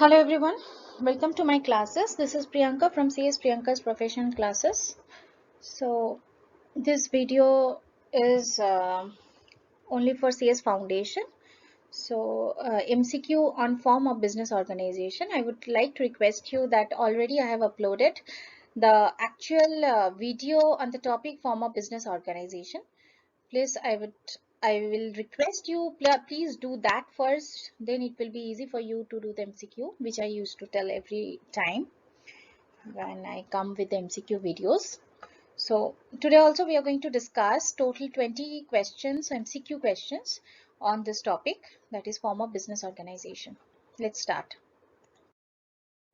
Hello everyone, welcome to my classes. This is Priyanka from CS Priyanka's Professional Classes. So this video is only for CS Foundation. So MCQ on form of business organization. I would like to request you that already I have uploaded the actual video on the topic form of business organization. Please, I will request you, please do that first. Then it will be easy for you to do the MCQ, which I used to tell every time when I come with the MCQ videos. So today also we are going to discuss total 20 questions, MCQ questions on this topic, that is form of business organization. Let's start.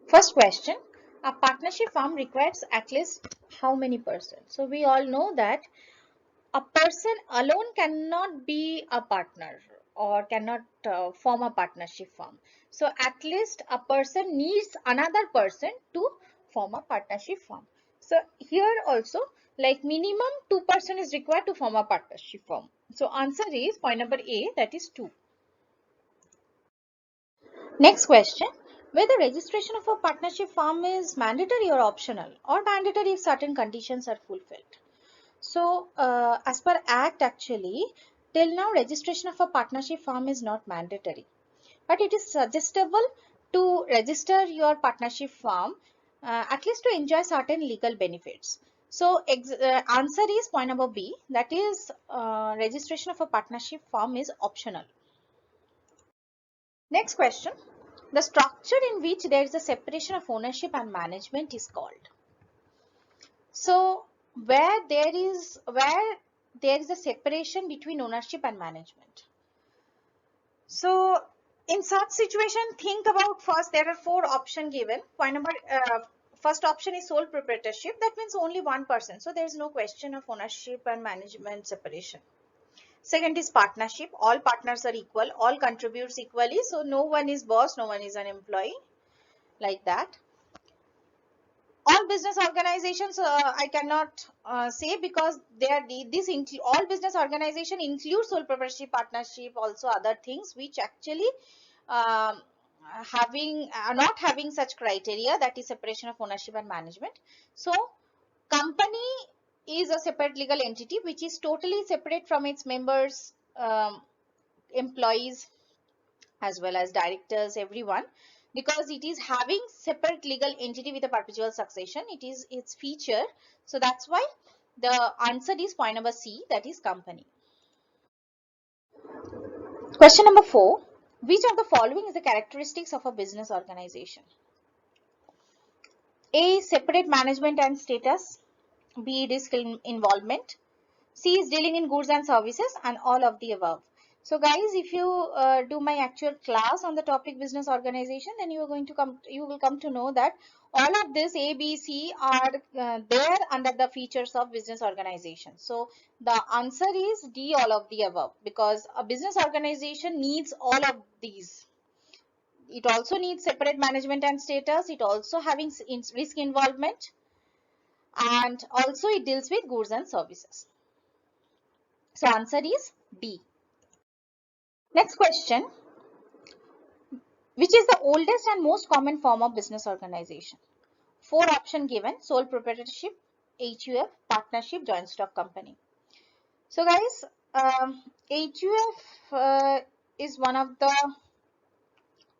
First question, a partnership firm requires at least how many persons? So we all know that a person alone cannot be a partner or cannot form a partnership firm. So at least a person needs another person to form a partnership firm. So here also, like minimum 2% is required to form a partnership firm. So answer is point number A, that is 2. Next question, whether registration of a partnership firm is mandatory or optional, or mandatory if certain conditions are fulfilled. So as per Act, actually till now registration of a partnership firm is not mandatory, but it is suggestible to register your partnership firm at least to enjoy certain legal benefits. So answer is point number B, that is registration of a partnership firm is optional. Next question, the structure in which there is a separation of ownership and management is called. So where there is a separation between ownership and management. So in such situation, think about first, there are 4 options given. Point number first option is sole proprietorship. That means only one person. So there is no question of ownership and management separation. Second is partnership. All partners are equal. All contributes equally. So no one is boss, no one is an employee, like that. All business organizations I cannot say, because they are all business organization include sole proprietorship, partnership, also other things which actually um, not having such criteria, that is separation of ownership and management. So company is a separate legal entity which is totally separate from its members, employees, as well as directors, everyone, because it is having separate legal entity with a perpetual succession. It is its feature. So that's why the answer is point number C, that is company. Question number 4, which of the following is the characteristics of a business organization? A, separate management and status. B, risk involvement. C is dealing in goods and services, and all of the above. So guys, if you do my actual class on the topic business organization, then you will come to know that all of this A, B, C are there under the features of business organization. So the answer is D, all of the above, because a business organization needs all of these. It also needs separate management and status. It also having risk involvement, and also it deals with goods and services. So answer is D. Next question, which is the oldest and most common form of business organization? 4 option given: sole proprietorship, HUF, partnership, joint stock company. So guys, HUF is one of the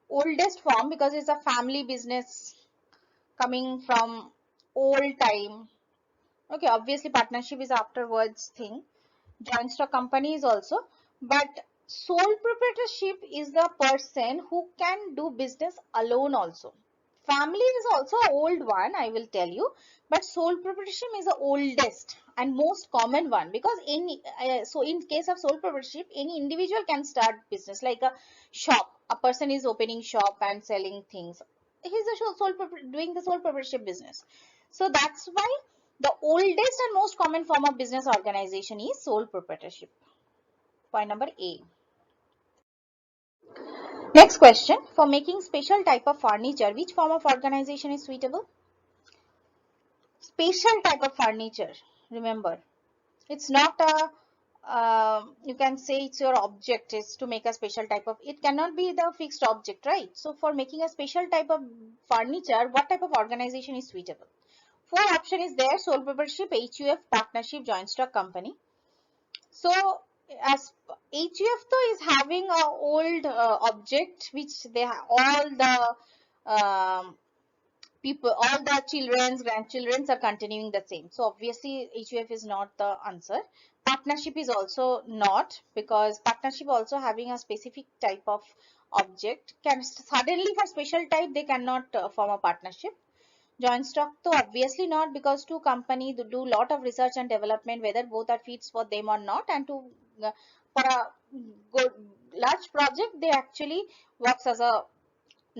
oldest form, because it's a family business coming from old time. Okay, obviously partnership is afterwards thing. Joint stock company is also, but sole proprietorship is the person who can do business alone also. Family is also an old one, I will tell you, but sole proprietorship is the oldest and most common one, because so in case of sole proprietorship, any individual can start business, like a shop. A person is opening shop and selling things. He's doing the sole proprietorship business. So that's why the oldest and most common form of business organization is sole proprietorship. Point number A. Next question, for making special type of furniture, which form of organization is suitable? Special type of furniture, remember, it's not a you can say it's your object is to make a special type of, it cannot be the fixed object, right? So for making a special type of furniture, what type of organization is suitable? Four option is there: sole proprietorship, HUF, partnership, joint stock company. So as HUF though is having a old object which they have all the people, all the children's grandchildren's are continuing the same. So obviously HUF is not the answer. Partnership is also not, because partnership also having a specific type of object. Can suddenly for special type they cannot form a partnership. Joint stock though obviously not, because two companies do lot of research and development whether both are fits for them or not, and to for a good large project they actually works as a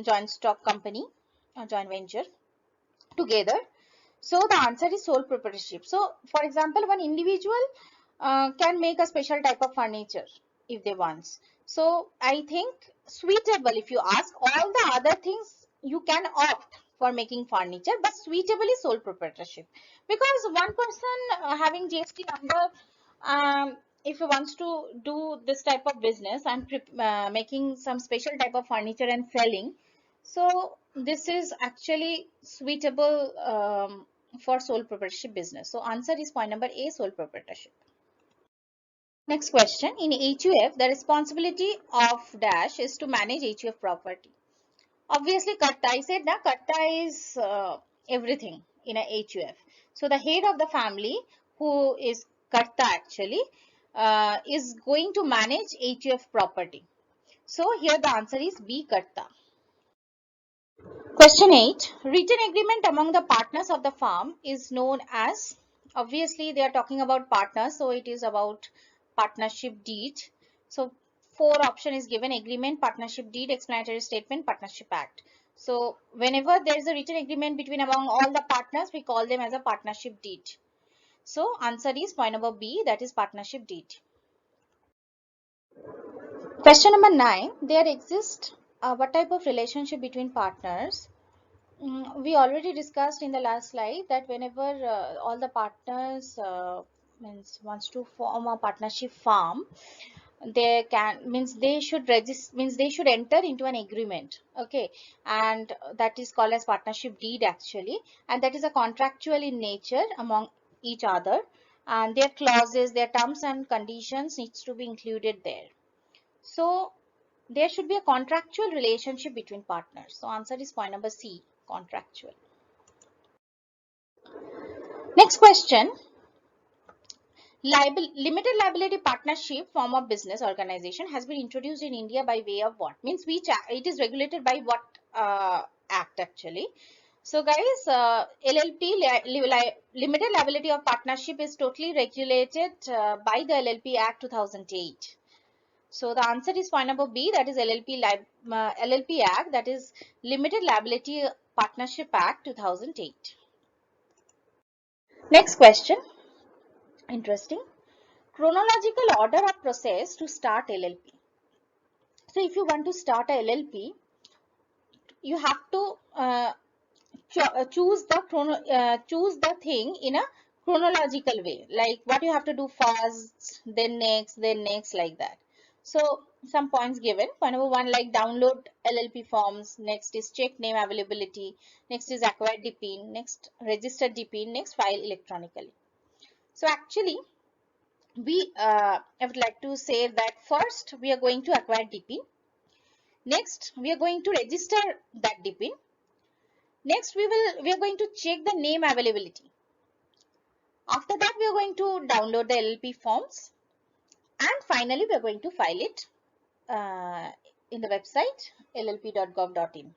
joint stock company, a joint venture together. So the answer is sole proprietorship. So for example, one individual can make a special type of furniture if they want. So I think suitable, if you ask, all the other things you can opt for making furniture, but suitable is sole proprietorship, because one person having GST number, if he wants to do this type of business and making some special type of furniture and selling, so this is actually suitable for sole proprietorship business. So answer is point number A, sole proprietorship. Next question. In HUF, the responsibility of dash is to manage HUF property. Obviously, Katta, I said that Katta is everything in a HUF. So the head of the family, who is Katta actually, is going to manage HUF property. So here the answer is B, Katta. Question 8. Written agreement among the partners of the firm is known as, obviously they are talking about partners, so it is about partnership deed. So four option is given: agreement, partnership deed, explanatory statement, partnership act. So whenever there is a written agreement between among all the partners, we call them as a partnership deed. So answer is point number B, that is partnership deed. Question number 9. There exists what type of relationship between partners? We already discussed in the last slide that whenever all the partners means wants to form a partnership firm, they can, means they should register, means they should enter into an agreement, okay, and that is called as partnership deed actually, and that is a contractual in nature among each other, and their clauses, their terms and conditions needs to be included there. So there should be a contractual relationship between partners. So answer is point number C, contractual. Next question. Limited liability partnership form of business organization has been introduced in India by way of what? Means which it is regulated by what act actually? So guys, LLP, limited liability of partnership, is totally regulated by the LLP Act 2008. So the answer is point number B, that is LLP Act, that is Limited Liability Partnership Act 2008. Next question. Interesting. Chronological order of process to start LLP. So if you want to start a LLP, you have to choose the thing in a chronological way, like what you have to do first, then next, like that. So some points given. Point number 1, like download LLP forms, next is check name availability, next is acquire DPIN, next register DPIN, next file electronically. So actually I would like to say that first we are going to acquire DPIN, next we are going to register that DPIN, next we are going to check the name availability. After that, we are going to download the LLP forms, and finally we are going to file it in the website llp.gov.in.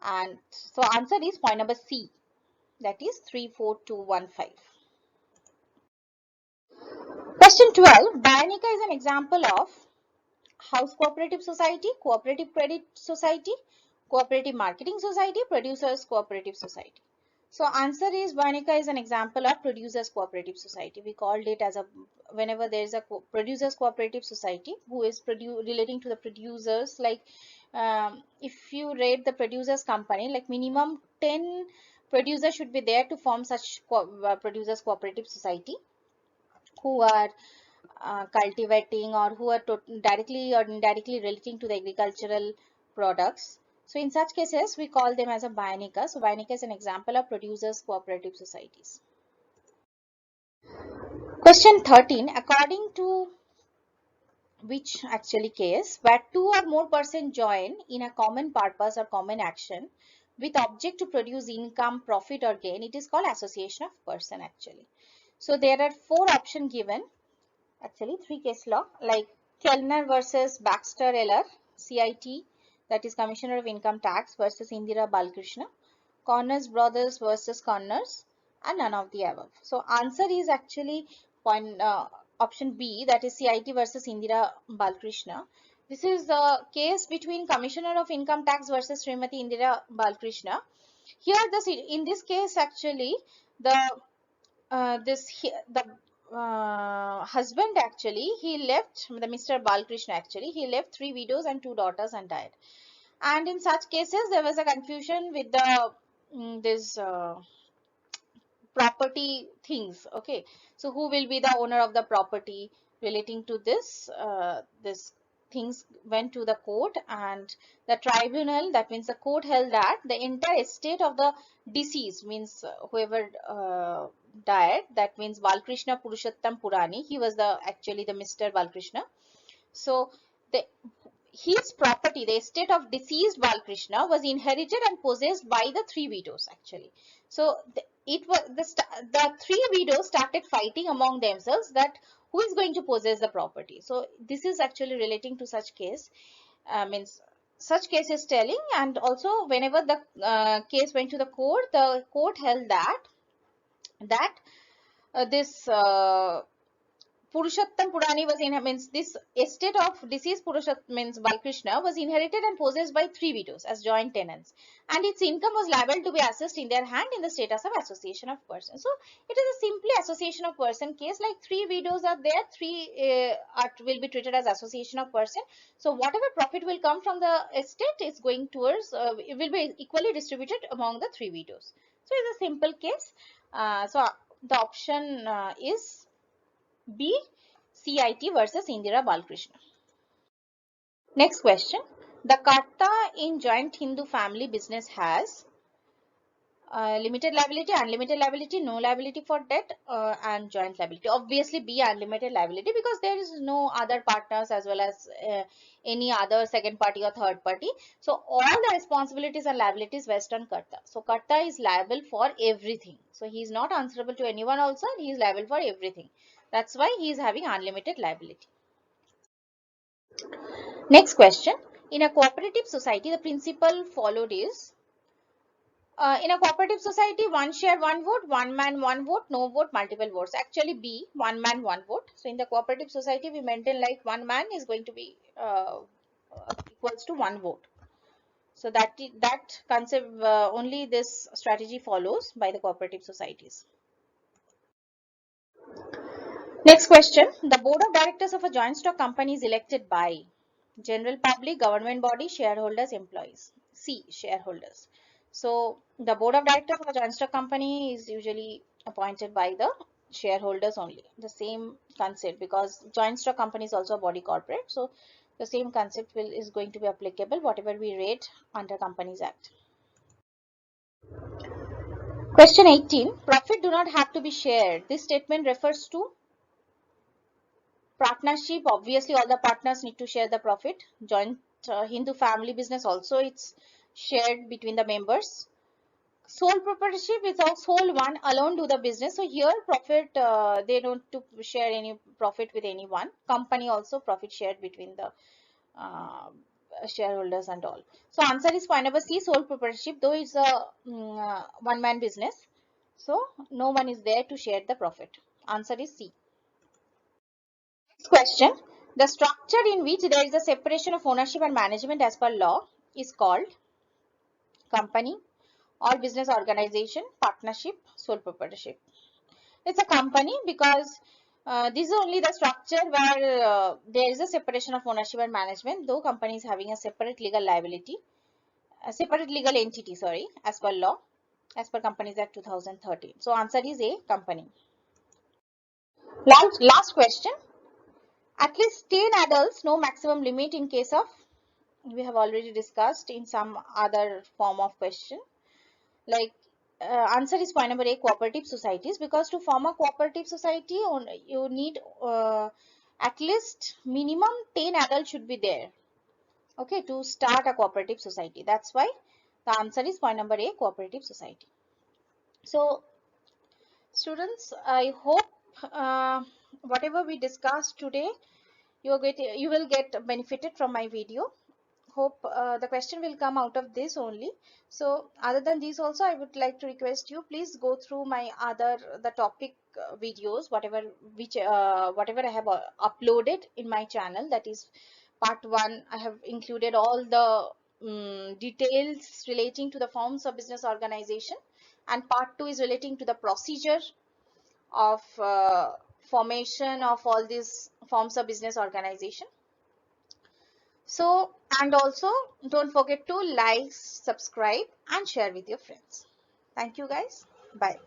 And so answer is point number C, that is 34215. Question 12. Bionica is an example of house cooperative society, cooperative credit society, cooperative marketing society, producers cooperative society. So answer is Bionica is an example of producers cooperative society. We called it as a, whenever there is a producers cooperative society who is relating to the producers, like if you rate the producers company, like minimum 10 producers should be there to form such producers cooperative society. who are cultivating or who are directly or indirectly relating to the agricultural products. So in such cases, we call them as a Bionica. So Bionica is an example of producers cooperative societies. Question 13. According to which actually case where two or more persons join in a common purpose or common action with object to produce income, profit or gain, it is called association of person actually. So there are four options given, actually three case law, like Kellner versus Baxter Eller, CIT, that is Commissioner of Income Tax versus Indira Balkrishna, Connors Brothers versus Connors, and none of the above. So answer is actually option B, that is CIT versus Indira Balkrishna. This is the case between Commissioner of Income Tax versus Srimati Indira Balkrishna. Here, in this case, actually, the husband actually, he left, the Mr. Balkrishna actually, he left 3 widows and 2 daughters and died. And in such cases, there was a confusion with the this property things. Okay, so who will be the owner of the property relating to this? This things went to the court, and the tribunal, that means the court, held that the entire estate of the deceased, means whoever died, that means Balkrishna Purushottam Purani, he was the actually the Mr. Balkrishna. So the his property, the estate of deceased Balkrishna, was inherited and possessed by the 3 widows actually. So it was the 3 widows started fighting among themselves that who is going to possess the property. So this is actually relating to such case, means such case is telling. And also whenever the case went to the court held that this Purushottam Purani was means this estate of deceased Purushottam, means Balkrishna, was inherited and possessed by 3 widows as joint tenants, and its income was liable to be assessed in their hand in the status of association of persons. So it is a simply association of person case, like 3 widows are there, 3 will be treated as association of person. So whatever profit will come from the estate is going towards, it will be equally distributed among the 3 widows. So it's a simple case. So the option is B, CIT versus Indira Balkrishna. Next question. The Karta in joint Hindu family business has limited liability, unlimited liability, no liability for debt, and joint liability. Obviously B, unlimited liability, because there is no other partners as well as any other second party or third party. So all the responsibilities and liabilities vest on Karta. So Karta is liable for everything. So he is not answerable to anyone also, and he is liable for everything. That's why he is having unlimited liability. Next question. In a cooperative society, the principle followed is, in a cooperative society, one share, one vote, one man, one vote, no vote, multiple votes. Actually, B, one man, one vote. So in the cooperative society, we maintain like one man is going to be equals to one vote. So that concept, only this strategy follows by the cooperative societies. Next question. The board of directors of a joint stock company is elected by general public, government body, shareholders, employees. C, shareholders. So the board of directors of a joint stock company is usually appointed by the shareholders only. The same concept, because joint stock company is also a body corporate. So the same concept is going to be applicable whatever we read under Companies Act. Question 18. Profit do not have to be shared. This statement refers to partnership. Obviously all the partners need to share the profit. Joint Hindu family business also, it's shared between the members. Sole proprietorship is a sole one alone do the business. So here profit, they don't to share any profit with anyone. Company also profit shared between the shareholders and all. So answer is point number C, sole proprietorship, though it's a one man business. So no one is there to share the profit. Answer is C. Next question. The structure in which there is a separation of ownership and management as per law is called company, or business organization, partnership, sole proprietorship. It's a company because this is only the structure where there is a separation of ownership and management, though company is having a separate legal liability, a separate legal entity, sorry, as per law, as per Companies Act 2013. So answer is A, company. Last question. At least 10 adults, no maximum limit in case of, we have already discussed in some other form of question. Like answer is point number A, cooperative societies, because to form a cooperative society you need at least minimum 10 adults should be there, okay, to start a cooperative society. That's why the answer is point number A, cooperative society. So students, I hope whatever we discussed today, you will get benefited from my video. Hope the question will come out of this only. So other than this also, I would like to request you, please go through my the topic videos, whatever I have uploaded in my channel. That is part 1. I have included all the details relating to the forms of business organization, and part 2 is relating to the procedure of formation of all these forms of business organization. So, and also don't forget to like, subscribe and share with your friends. Thank you guys. Bye.